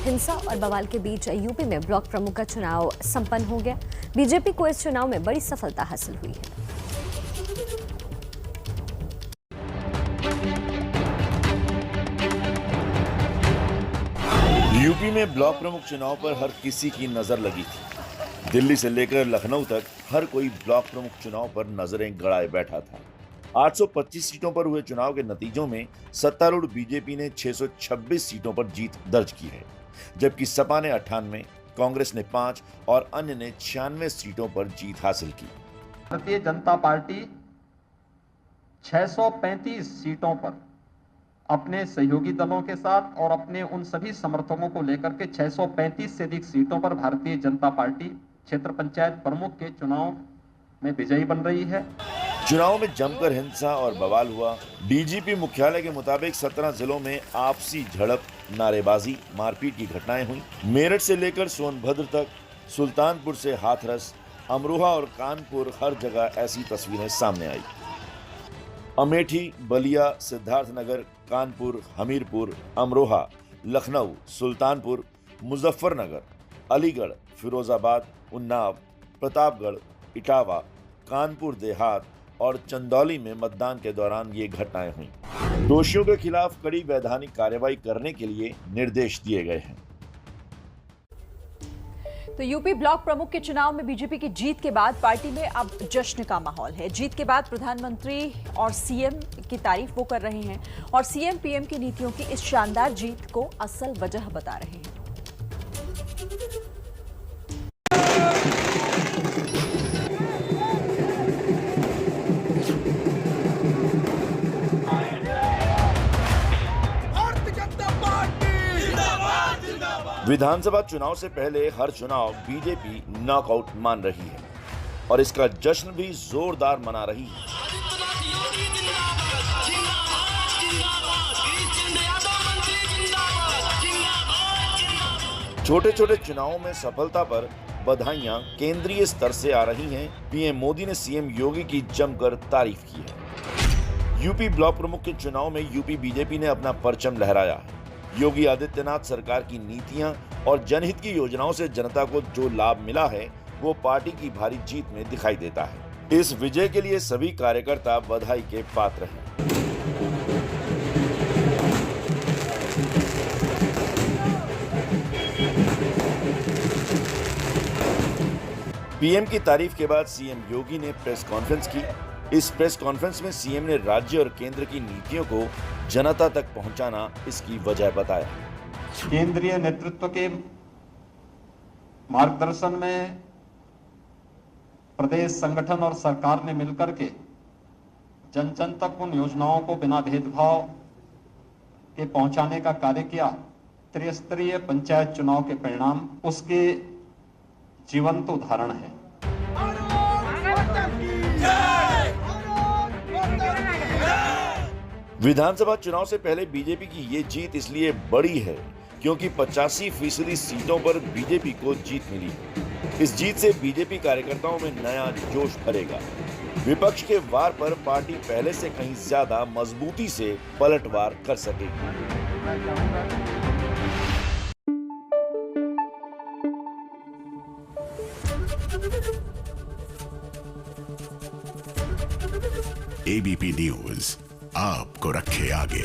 हिंसा और बवाल के बीच यूपी में ब्लॉक प्रमुख का चुनाव संपन्न हो गया। बीजेपी को इस चुनाव में बड़ी सफलता हासिल हुई है। यूपी में ब्लॉक प्रमुख चुनाव पर हर किसी की नजर लगी थी। दिल्ली से लेकर लखनऊ तक हर कोई ब्लॉक प्रमुख चुनाव पर नजरें गड़ाए बैठा था। 825 सीटों पर हुए चुनाव के नतीजों में सत्तारूढ़ बीजेपी ने 626 सीटों पर जीत दर्ज की है, जबकि सपा ने 98, कांग्रेस ने 5 और अन्य ने 96 सीटों पर जीत हासिल की। भारतीय जनता पार्टी 635 सीटों पर अपने सहयोगी दलों के साथ और अपने उन सभी समर्थकों को लेकर के 635 से अधिक सीटों पर भारतीय जनता पार्टी क्षेत्र पंचायत प्रमुख के चुनाव में विजयी बन रही है। चुनाव में जमकर हिंसा और बवाल हुआ। डीजीपी मुख्यालय के मुताबिक 17 जिलों में आपसी झड़प, नारेबाजी, मारपीट की घटनाएं हुई। मेरठ से लेकर सोनभद्र तक, सुल्तानपुर से हाथरस, अमरोहा और कानपुर, हर जगह ऐसी तस्वीरें सामने आई। अमेठी, बलिया, सिद्धार्थनगर, कानपुर, हमीरपुर, अमरोहा, लखनऊ, सुल्तानपुर, मुजफ्फरनगर, अलीगढ़, फिरोजाबाद, उन्नाव, प्रतापगढ़, इटावा, कानपुर देहात और चंदौली में मतदान के दौरान ये घटनाएं हुई। दोषियों के खिलाफ कड़ी वैधानिक कार्रवाई करने के लिए निर्देश दिए गए हैं। तो यूपी ब्लॉक प्रमुख के चुनाव में बीजेपी की जीत के बाद पार्टी में अब जश्न का माहौल है। जीत के बाद प्रधानमंत्री और सीएम की तारीफ वो कर रहे हैं और सीएम पीएम की नीतियों की इस शानदार जीत को असल वजह बता रहे हैं। विधानसभा चुनाव से पहले हर चुनाव बीजेपी नॉकआउट मान रही है और इसका जश्न भी जोरदार मना रही है। छोटे छोटे चुनावों में सफलता पर बधाइयां केंद्रीय स्तर से आ रही हैं। पीएम मोदी ने सीएम योगी की जमकर तारीफ की है। यूपी ब्लॉक प्रमुख के चुनाव में यूपी बीजेपी ने अपना परचम लहराया है। योगी आदित्यनाथ सरकार की नीतियां और जनहित की योजनाओं से जनता को जो लाभ मिला है वो पार्टी की भारी जीत में दिखाई देता है। इस विजय के लिए सभी कार्यकर्ता बधाई के पात्र हैं। पीएम की तारीफ के बाद सीएम योगी ने प्रेस कॉन्फ्रेंस की। इस प्रेस कॉन्फ्रेंस में सीएम ने राज्य और केंद्र की नीतियों को जनता तक पहुंचाना इसकी वजह बताया। केंद्रीय नेतृत्व के मार्गदर्शन में प्रदेश संगठन और सरकार ने मिलकर के जन जन तक उन योजनाओं को बिना भेदभाव के पहुंचाने का कार्य किया। त्रिस्तरीय पंचायत चुनाव के परिणाम उसके जीवंत उदाहरण है। विधानसभा चुनाव से पहले बीजेपी की ये जीत इसलिए बड़ी है क्योंकि 85% सीटों पर बीजेपी को जीत मिली है। इस जीत से बीजेपी कार्यकर्ताओं में नया जोश भरेगा। विपक्ष के वार पर पार्टी पहले से कहीं ज्यादा मजबूती से पलटवार कर सकेगी। एबीपी न्यूज आपको रखे आगे।